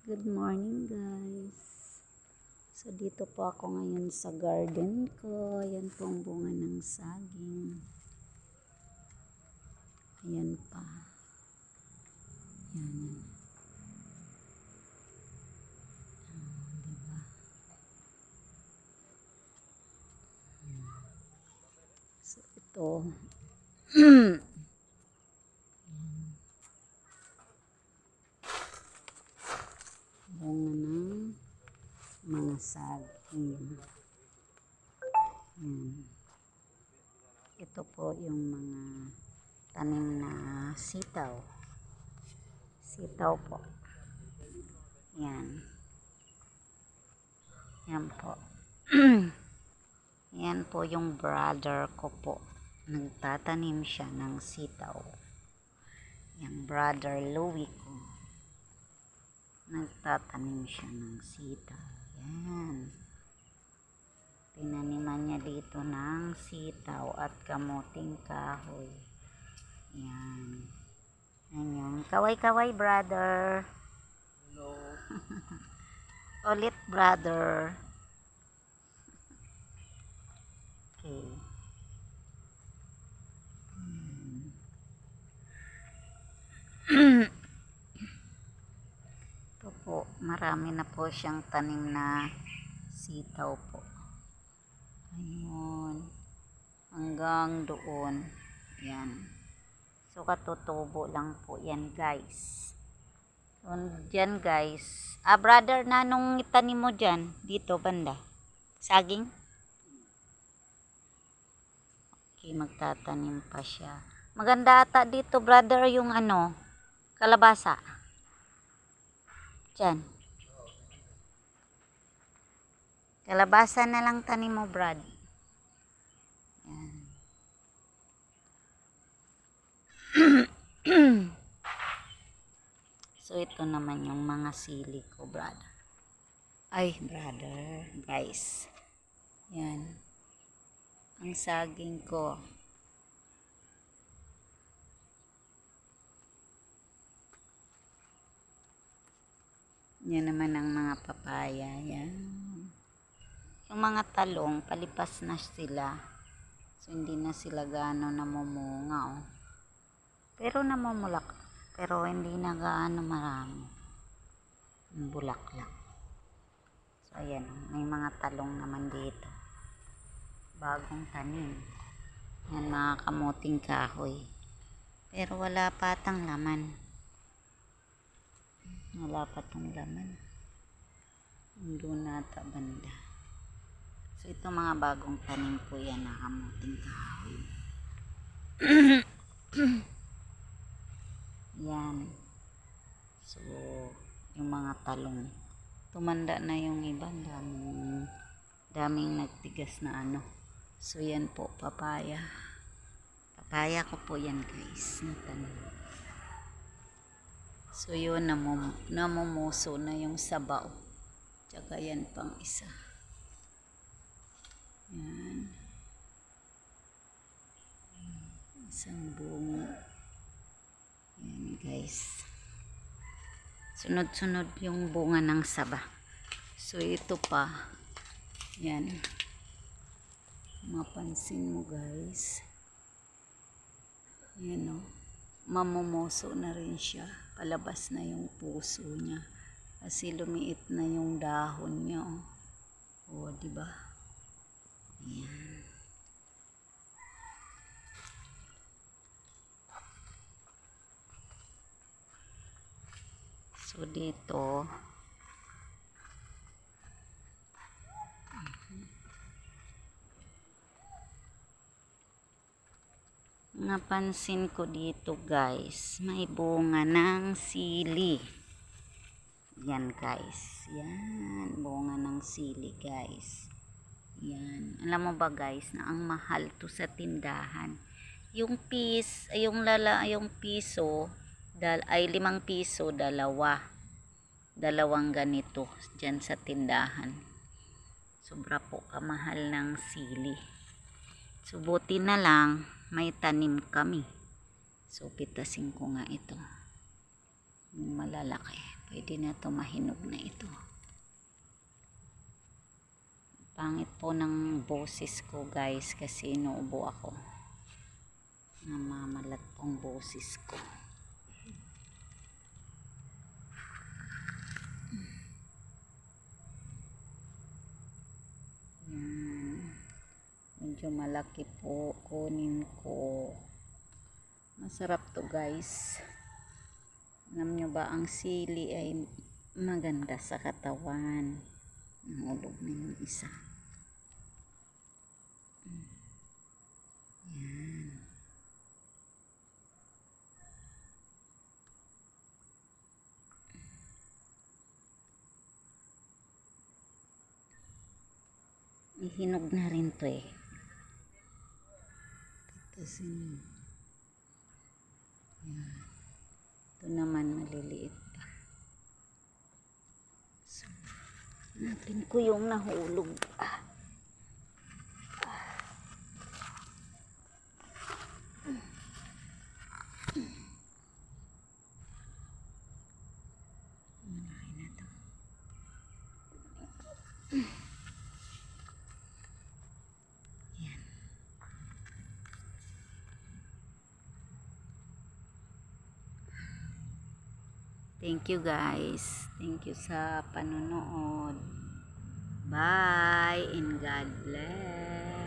Good morning guys. So dito po ako ngayon sa garden ko. Ayan po ang bunga ng saging. Ayan pa. Ayan. Diba? So ito. Bunga ng mga saging. Ito po yung mga tanim na sitaw. Sitaw po. Yan. Yan po. Yan po yung brother ko po. Nagtatanim siya ng sitaw. Yung brother Louie ko. Nagtatanim siya ng sitaw. Yan. Tinaniman niya dito ng sitaw at kamuting kahoy. Yan. Ayan. Kaway-kaway, brother. Hello. Ulit, brother. Okay. Ito po, marami na po siyang tanim na sitaw po. Ayun. Hanggang doon. Yan. So, katutubo lang po yan, guys. So, dyan, guys. Brother, na nung itanim mo dyan? Dito, banda. Saging? Okay, magtatanim pa siya. Maganda ata dito, brother, yung kalabasa. Dyan. Kalabasa na lang tanim mo, Brad. Yan. So, ito naman yung mga sili ko, brother. Ay, brother. Guys. Yan. Ang saging ko. Yan naman ang mga papaya. Yan. Yung mga talong, palipas na sila. So, hindi na sila gaano namumunga, oh. Pero namumulak. Pero hindi na gaano marami. Yung bulaklak. So, ayan. May mga talong naman dito. Bagong tanim. Yan, mga kamuting kahoy. Pero wala pa tang laman. Wala pa tong laman. Doon nata banda. So, ito mga bagong tanim po yan na kamuting kahoy. Yan. So, yung mga talong. Tumanda na yung iba. Daming nagtigas na So, yan po, papaya. Papaya ko po yan, guys. Natanim. So, yun, namumuso na yung sabaw. Tsaka yan pang isa. Yan. Isang bungo. Yan, guys. Sunod-sunod yung bunga ng saba. So, ito pa. Yan. Mapansin mo, guys. Yan, o. Mamumuso na rin siya. Palabas na yung puso niya. Kasi lumiit na yung dahon niya, o. O, diba? Yan. So, dito, napansin ko dito, guys, may bunga ng sili. Yan, guys. Yan, bunga ng sili, guys. Yan. Alam mo ba, guys, na ang mahal to sa tindahan. Yung piso, ay 5 piso, dalawang ganito dyan sa tindahan. Sobra po kamahal ng sili. So, buti na lang may tanim kami. So, pitasin ko nga ito. Malalaki. Pwede na to, mahinog na ito. Pangit po ng boses ko guys kasi inuubo ako. Namamalat pong boses ko. Yan. Medyo malaki po. Kunin ko. Masarap to guys. Alam nyo ba ang sili ay maganda sa katawan. Nahulog na yung isa. Yan. Hinog na rin to eh. Kasi yan. Ito naman maliliit pa. So, natin ko yung nahulog. Malaki na to. Yan. Thank you guys. Thank you sa panonood. Bye and God bless.